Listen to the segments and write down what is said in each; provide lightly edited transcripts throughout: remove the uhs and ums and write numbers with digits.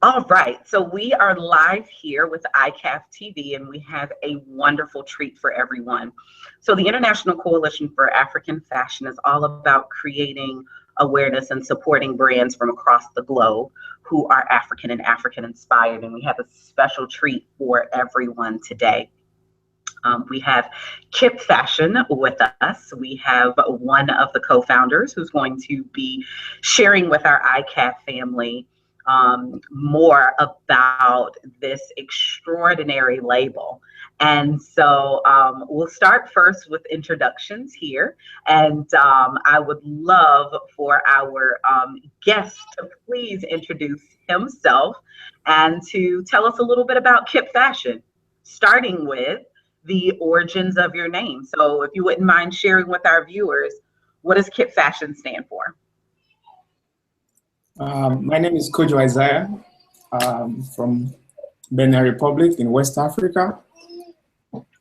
All right, so we are live here with ICAF TV, and we have a wonderful treat for everyone. So the International Coalition for African Fashion is all about creating awareness and supporting brands from across the globe who are African and African inspired, and we have a special treat for everyone today. We have KIP Fashion with us. We have one of the co-founders who's going to be sharing with our ICAF family more about this extraordinary label. And so we'll start first with introductions here. And I would love for our guest to please introduce himself and to tell us a little bit about KIP Fashion, starting with the origins of your name. So if you wouldn't mind sharing with our viewers, what does KIP Fashion stand for? My name is Kojo Isaiah from Benin Republic in West Africa.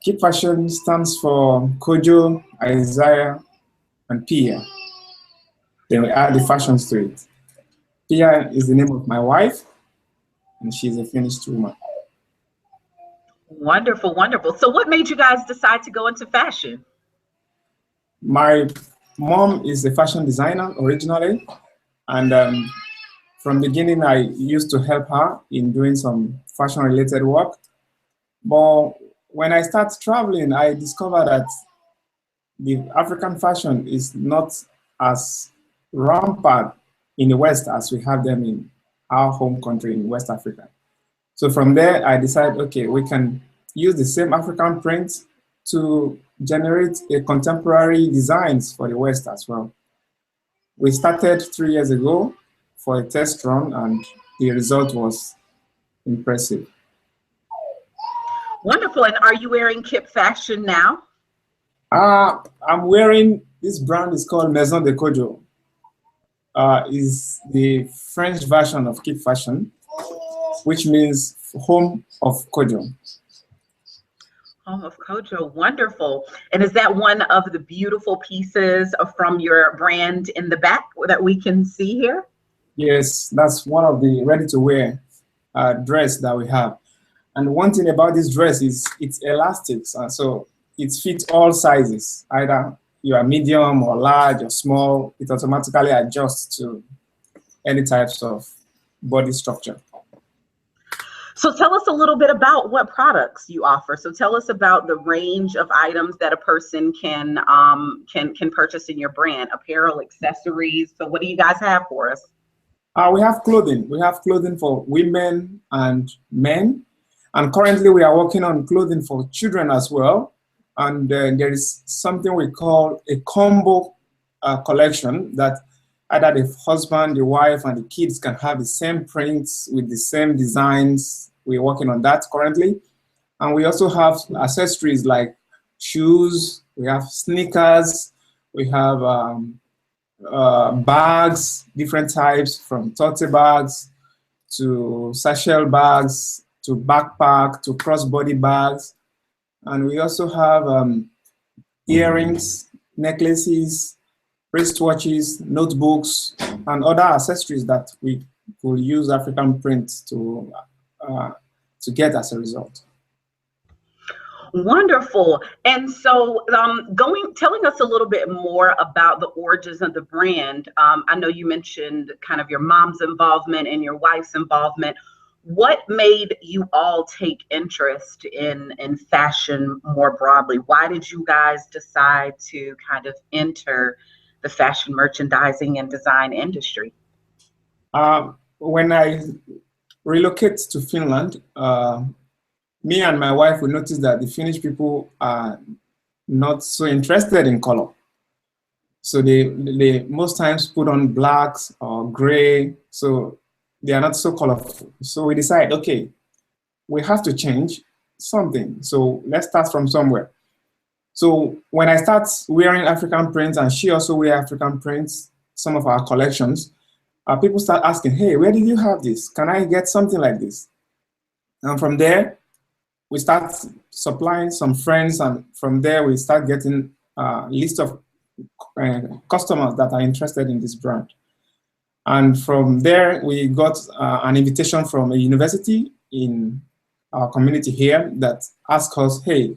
KIP Fashion stands for Kojo, Isaiah, and Pia. Then we add the fashions to it. Pia is the name of my wife, and she's a finished woman. Wonderful, wonderful. So what made you guys decide to go into fashion? My mom is a fashion designer originally, and from the beginning I used to help her in doing some fashion related work. But when I started traveling, I discovered that the African fashion is not as rampant in the West as we have them in our home country in West Africa. So from there, I decided, okay, we can use the same African prints to generate a contemporary designs for the West as well. We started 3 years ago for a test run, and the result was impressive. Wonderful. And are you wearing KIP Fashion now? I'm wearing, this brand is called Maison de Kojo. Is the French version of KIP Fashion, which means home of Kojo. Home of Kojo, wonderful. And is that one of the beautiful pieces from your brand in the back that we can see here? Yes, that's one of the ready-to-wear dress that we have. And one thing about this dress is it's elastic, so it fits all sizes. Either you are medium or large or small, it automatically adjusts to any types of body structure. So tell us a little bit about what products you offer. So tell us about the range of items that a person can purchase in your brand, apparel, accessories. So what do you guys have for us? We have clothing. We have clothing for women and men. And currently we are working on clothing for children as well. And there is something we call a combo collection that either the husband, the wife, and the kids can have the same prints with the same designs. We're working on that currently. And we also have accessories like shoes, we have sneakers, we have bags, different types, from tote bags to satchel bags to backpack to crossbody bags. And we also have earrings, necklaces, wristwatches, notebooks, and other accessories that we will use African print to get as a result. Wonderful. And so telling us a little bit more about the origins of the brand. I know you mentioned kind of your mom's involvement and your wife's involvement. What made you all take interest in fashion more broadly? Why did you guys decide to kind of enter the fashion merchandising and design industry? When I relocated to Finland, me and my wife, we noticed that the Finnish people are not so interested in color. So they most times put on blacks or gray, so they are not so colorful. So we decided, okay, we have to change something. So let's start from somewhere. So when I start wearing African prints, and she also wears African prints, some of our collections, people start asking, hey, where did you have this? Can I get something like this? And from there, we start supplying some friends, and from there we start getting a list of customers that are interested in this brand. And from there, we got an invitation from a university in our community here that asked us, hey,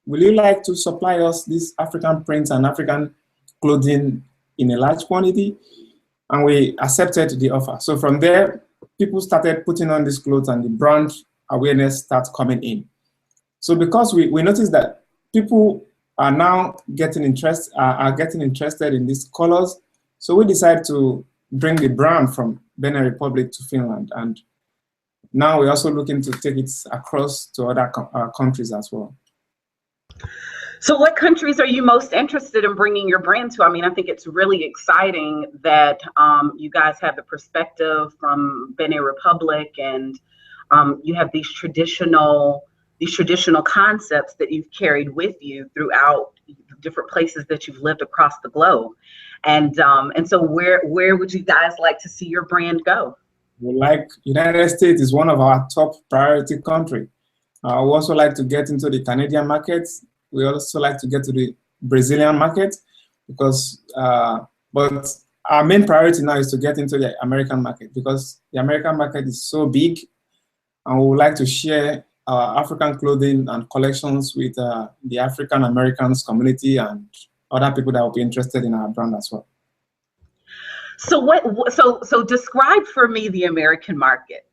will you like to supply us these African prints and African clothing in a large quantity? And we accepted the offer. So from there, people started putting on these clothes and the brand awareness starts coming in. So because we noticed that people are now getting interested in these colors, so we decided to bring the brand from Benin Republic to Finland. And now we're also looking to take it across to other countries as well. So what countries are you most interested in bringing your brand to? I mean, I think it's really exciting that you guys have the perspective from Benin Republic, and you have these traditional concepts that you've carried with you throughout different places that you've lived across the globe. And so where would you guys like to see your brand go? We like United States is one of our top priority country. We also like to get into the Canadian markets. We also like to get to the Brazilian market because, but our main priority now is to get into the American market because the American market is so big, and we would like to share our African clothing and collections with the African Americans community and other people that will be interested in our brand as well. So describe for me the American market.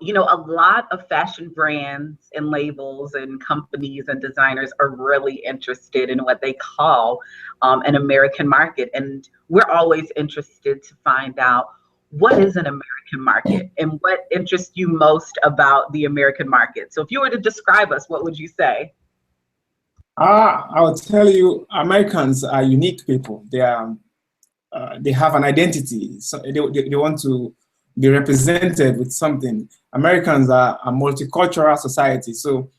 You know, a lot of fashion brands and labels and companies and designers are really interested in what they call an American market. And we're always interested to find out what is an American market and what interests you most about the American market. So if you were to describe us, what would you say? I would tell you, Americans are unique people. They have an identity. So they want to be represented with something. Americans are a multicultural society. So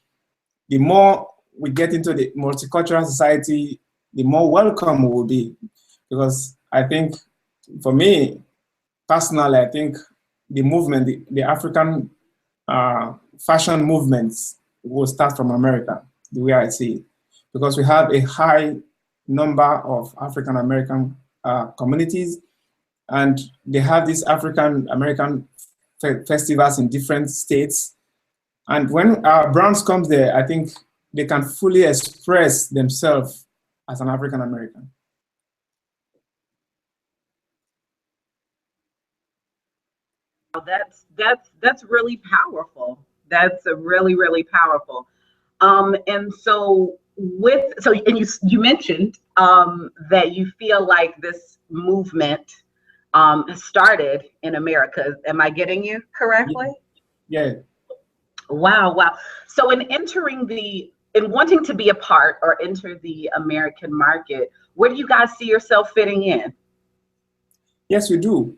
the more we get into the multicultural society, the more welcome we will be. Because I think, for me, personally, I think the movement, the African fashion movements will start from America, the way I see it. Because we have a high number of African American communities, and they have these African American festivals in different states. And when our brands come there, I think they can fully express themselves as an African American. That's really powerful. That's a really powerful. And so you mentioned that you feel like this movement started in America. Am I getting you correctly? Yeah. Wow. So in wanting to be a part or enter the American market, where do you guys see yourself fitting in? Yes, we do,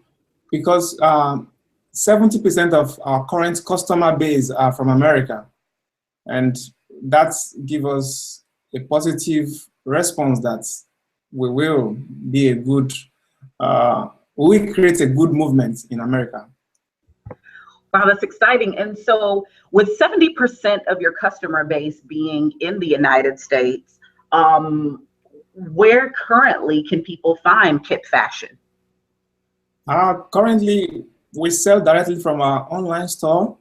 because 70% of our current customer base are from America, and that gives us a positive response that we will be a good, we create a good movement in America. Wow, that's exciting. And so with 70% of your customer base being in the United States, where currently can people find KIP Fashion? Currently, we sell directly from our online store,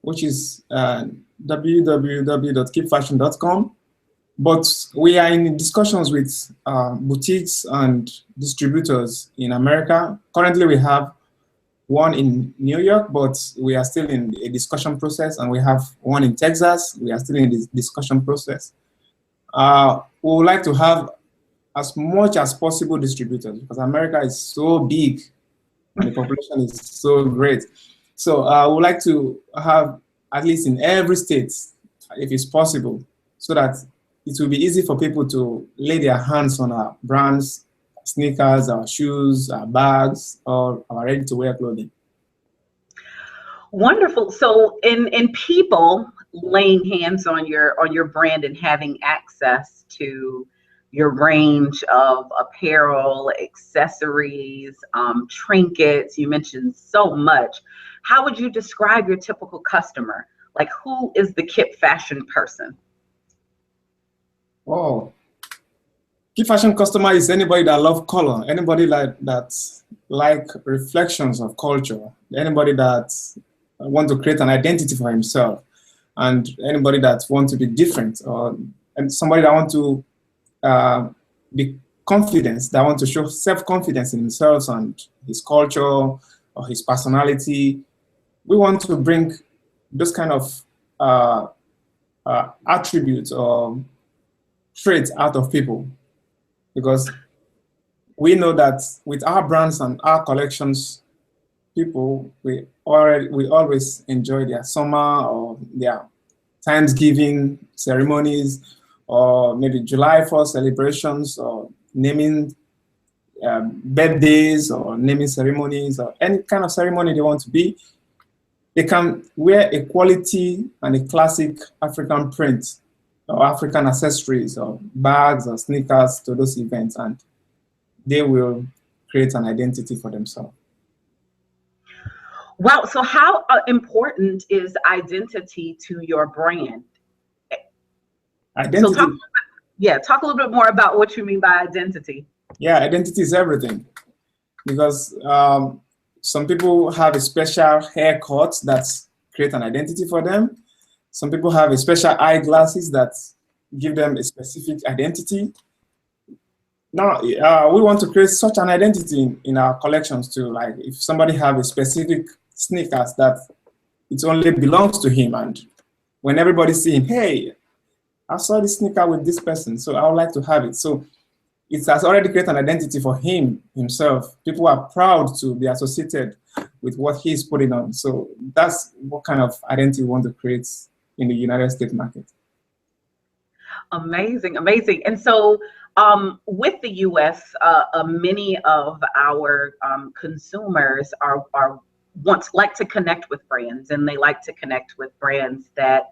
which is www.kipfashion.com. But we are in discussions with boutiques and distributors in America. Currently, we have one in New York, but we are still in a discussion process, and we have one in Texas. We are still in this discussion process. We would like to have as much as possible distributors because America is so big and the population is so great. So I would like to have at least in every state, if it's possible, so that it will be easy for people to lay their hands on our brands, sneakers, our shoes, our bags, or our ready-to-wear clothing. Wonderful. So in people laying hands on your brand and having access to your range of apparel, accessories, trinkets, you mentioned so much. How would you describe your typical customer? Like, who is the KIP Fashion person? Oh, Key fashion customer is anybody that love color, anybody that like reflections of culture, anybody that want to create an identity for himself, and anybody that want to be different, and somebody that want to be confident, that want to show self-confidence in themselves and his culture or his personality. We want to bring those kind of attributes or traits out of people, because we know that with our brands and our collections, people, we always enjoy their summer or their Thanksgiving ceremonies, or maybe July 4th celebrations, or naming birthdays, or naming ceremonies, or any kind of ceremony they want to be. They can wear a quality and a classic African print or African accessories or bags or sneakers to those events, and they will create an identity for themselves. Wow. So how important is identity to your brand? Identity. So talk a little bit more about what you mean by identity. Yeah, identity is everything, because some people have a special haircut that create an identity for them. Some people have a special eyeglasses that give them a specific identity. Now, we want to create such an identity in our collections too. Like if somebody have a specific sneakers that it only belongs to him, and when everybody see him, hey, I saw this sneaker with this person, so I would like to have it. So it has already created an identity for himself. People are proud to be associated with what he's putting on. So that's what kind of identity we want to create in the United States market. Amazing, amazing. And so with the US, many of our consumers like to connect with brands, and they like to connect with brands that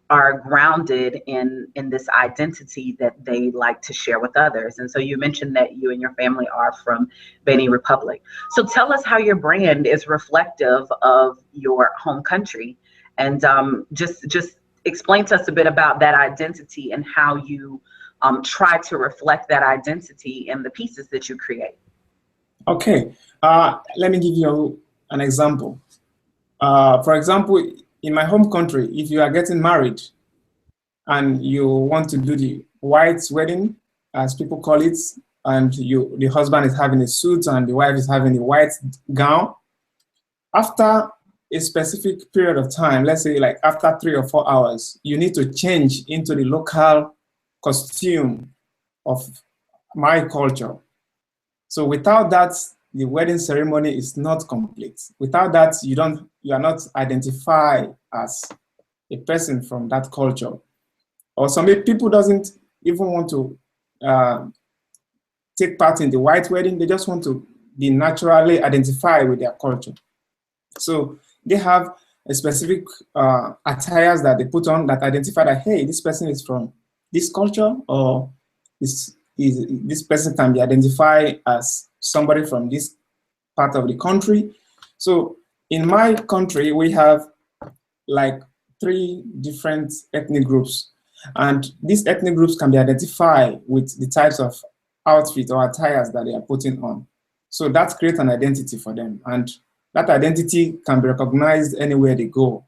are grounded in this identity that they like to share with others. And so you mentioned that you and your family are from Benin Republic. So tell us how your brand is reflective of your home country, and just explain to us a bit about that identity and how you try to reflect that identity in the pieces that you create. Okay, let me give you an example. For example, in my home country, if you are getting married and you want to do the white wedding, as people call it, and the husband is having a suit and the wife is having a white gown, after a specific period of time, let's say like after 3 or 4 hours, you need to change into the local costume of my culture. So without that, the wedding ceremony is not complete. Without that, you are not identified as a person from that culture. Or some people doesn't even want to take part in the white wedding. They just want to be naturally identified with their culture. So they have a specific attires that they put on that identify that, hey, this person is from this culture, or this person can be identified as somebody from this part of the country. So in my country, we have like 3 different ethnic groups, and these ethnic groups can be identified with the types of outfit or attires that they are putting on. So that creates an identity for them, and that identity can be recognized anywhere they go.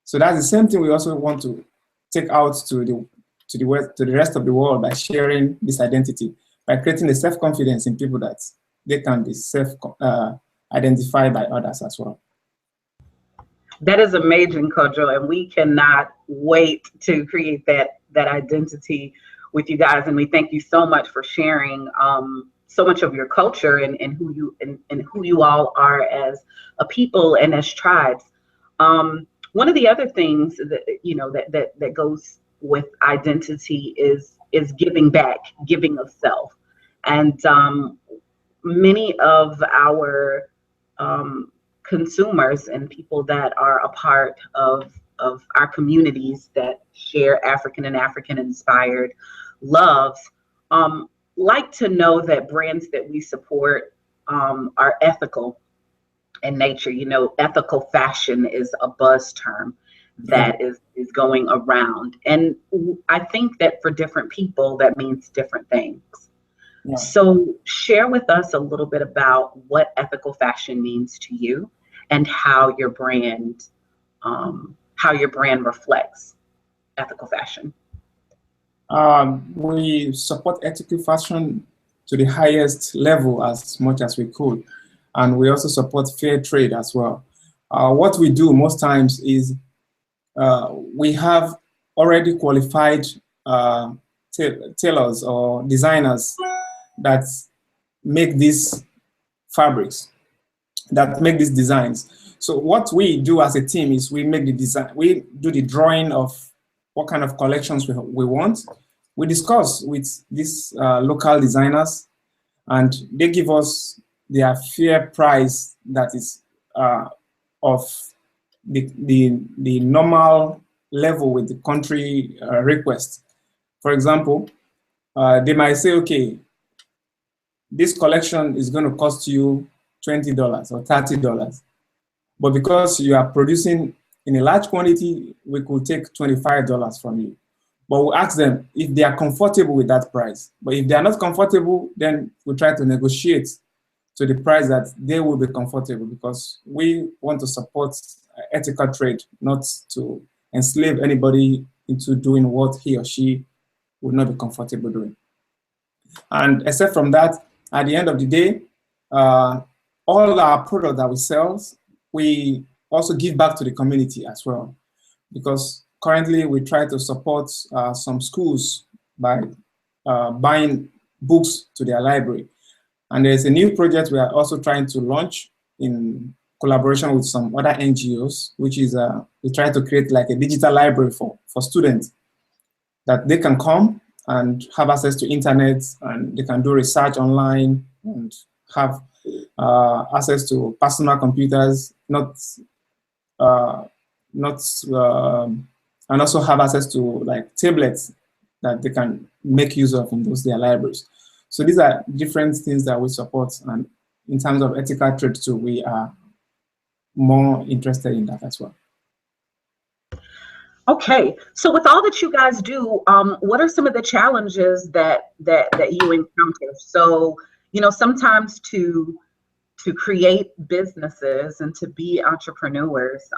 So that's the same thing we also want to take out to the rest of the world by sharing this identity, by creating a self-confidence in people that they can be identified by others as well. That is amazing, Kojo, and we cannot wait to create that identity with you guys. And we thank you so much for sharing so much of your culture and who you all are as a people and as tribes. One of the other things that goes with identity is giving back, giving of self, and many of our consumers and people that are a part of our communities that share African and African inspired loves like to know that brands that we support are ethical in nature. Ethical fashion is a buzz term, that is going around. And I think that for different people, that means different things. Yeah. So share with us a little bit about what ethical fashion means to you and how your brand reflects ethical fashion. We support ethical fashion to the highest level as much as we could. And we also support fair trade as well. What we do most times is we have already qualified tailors or designers that make these fabrics, that make these designs. So what we do as a team is we make the design, we do the drawing of what kind of collections we want. We discuss with these local designers, and they give us their fair price that is of the normal level with the country request. For example, they might say, okay, this collection is going to cost you $20 or $30. But because you are producing in a large quantity, we could take $25 from you. But we'll ask them if they are comfortable with that price. But if they are not comfortable, then we try to negotiate to the price that they will be comfortable, because we want to support ethical trade, not to enslave anybody into doing what he or she would not be comfortable doing. And except from that, at the end of the day, all our products that we sell, we also give back to the community as well. Because currently we try to support some schools by buying books to their library. And there's a new project we are also trying to launch in collaboration with some other NGOs, which is we try to create like a digital library for students, that they can come and have access to internet, and they can do research online and have access to personal computers, and also have access to like tablets that they can make use of in those their libraries. So these are different things that we support, and in terms of ethical trade too, we are more interested in that as well. Okay, so with all that you guys do, what are some of the challenges that you encounter? So, you know, sometimes to create businesses and to be entrepreneurs,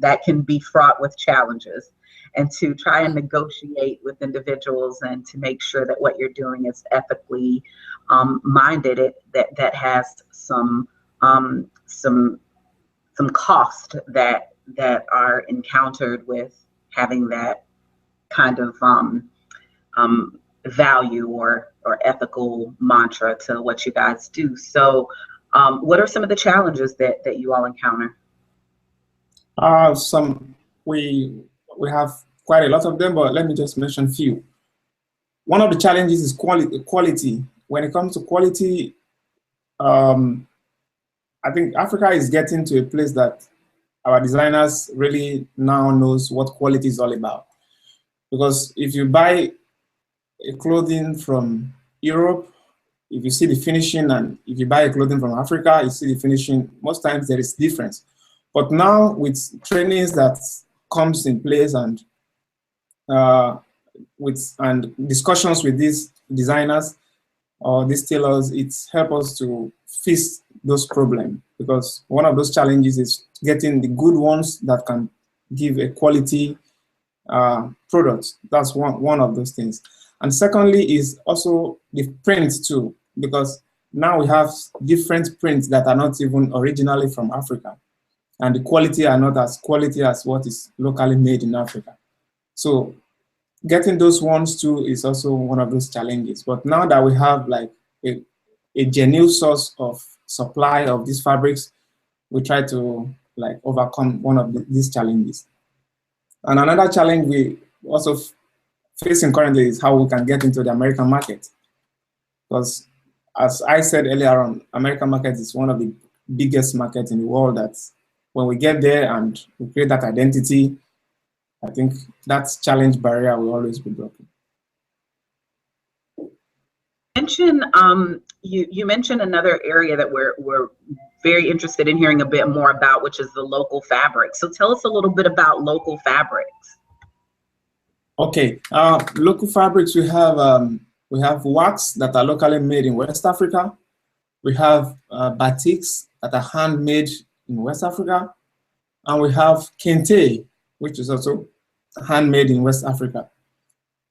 that can be fraught with challenges, and to try and negotiate with individuals and to make sure that what you're doing is ethically minded, that has some cost that are encountered with having that kind of value or ethical mantra to what you guys do. So what are some of the challenges that you all encounter? We have quite a lot of them, but let me just mention a few. One of the challenges is quality. When it comes to quality, I think Africa is getting to a place that our designers really now knows what quality is all about. Because if you buy a clothing from Europe, if you see the finishing, and if you buy a clothing from Africa, you see the finishing, most times there is difference. But now with trainings that comes in place, and discussions with these designers or these tailors, it's helped us to fix those problems, because one of those challenges is getting the good ones that can give a quality product. That's one of those things. And secondly is also the print too, because now we have different prints that are not even originally from Africa, and the quality are not as quality as what is locally made in Africa. So getting those ones too is also one of those challenges. But now that we have like a genuine source of supply of these fabrics, we try to like overcome one of these challenges. And another challenge we also facing currently is how we can get into the American market. Because as I said earlier on, American market is one of the biggest markets in the world, that when we get there and we create that identity, I think that challenge barrier will always be broken. You mentioned another area that we're very interested in hearing a bit more about, which is the local fabric. So tell us a little bit about local fabrics. Okay, local fabrics, we have wax that are locally made in West Africa. We have batiks that are handmade in West Africa. And we have kente, which is also handmade in West Africa.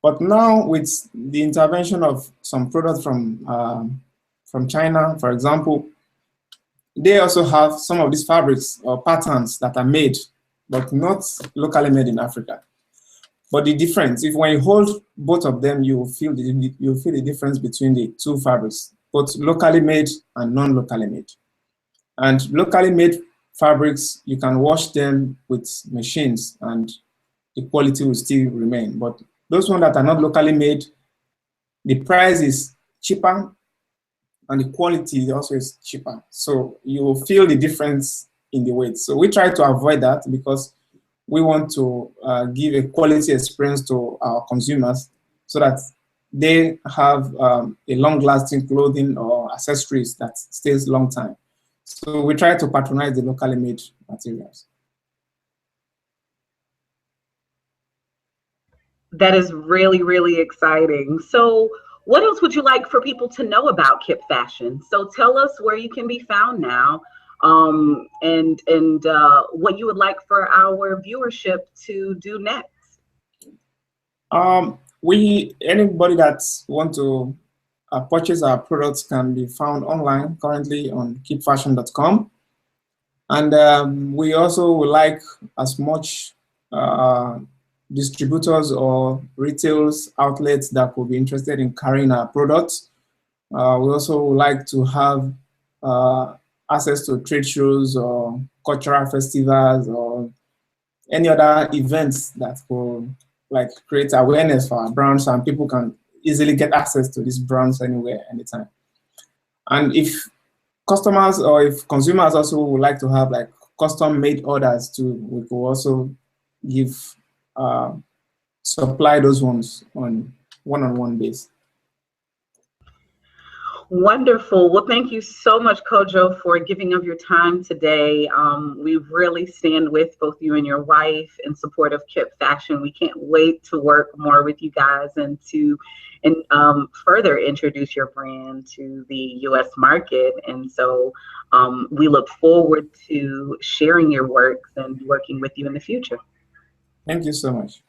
But now with the intervention of some products from China, for example, they also have some of these fabrics or patterns that are made, but not locally made in Africa. But the difference, if when you hold both of them, you will feel the difference between the two fabrics, both locally made and non-locally made. And locally made fabrics, you can wash them with machines and the quality will still remain. But those ones that are not locally made, the price is cheaper and the quality also is cheaper. So you will feel the difference in the weight. So we try to avoid that because we want to give a quality experience to our consumers so that they have a long-lasting clothing or accessories that stays long time. So we try to patronize the locally made materials. That is really, really exciting. So what else would you like for people to know about KIP Fashion? So tell us where you can be found now, and what you would like for our viewership to do next. Anybody that want to purchase our products can be found online currently on kipfashion.com. And we also would like as much distributors or retails outlets that could be interested in carrying our products. We also would like to have access to trade shows or cultural festivals or any other events that could like create awareness for our brands, and people can easily get access to these brands anywhere, anytime. And if customers or if consumers also would like to have like custom made orders too, we could also give supply those ones on one-on-one basis. Wonderful. Well, thank you so much, Kojo, for giving of your time today. We really stand with both you and your wife in support of KIP Fashion. We can't wait to work more with you guys and to further introduce your brand to the U.S. market. And so we look forward to sharing your works and working with you in the future. Thank you so much.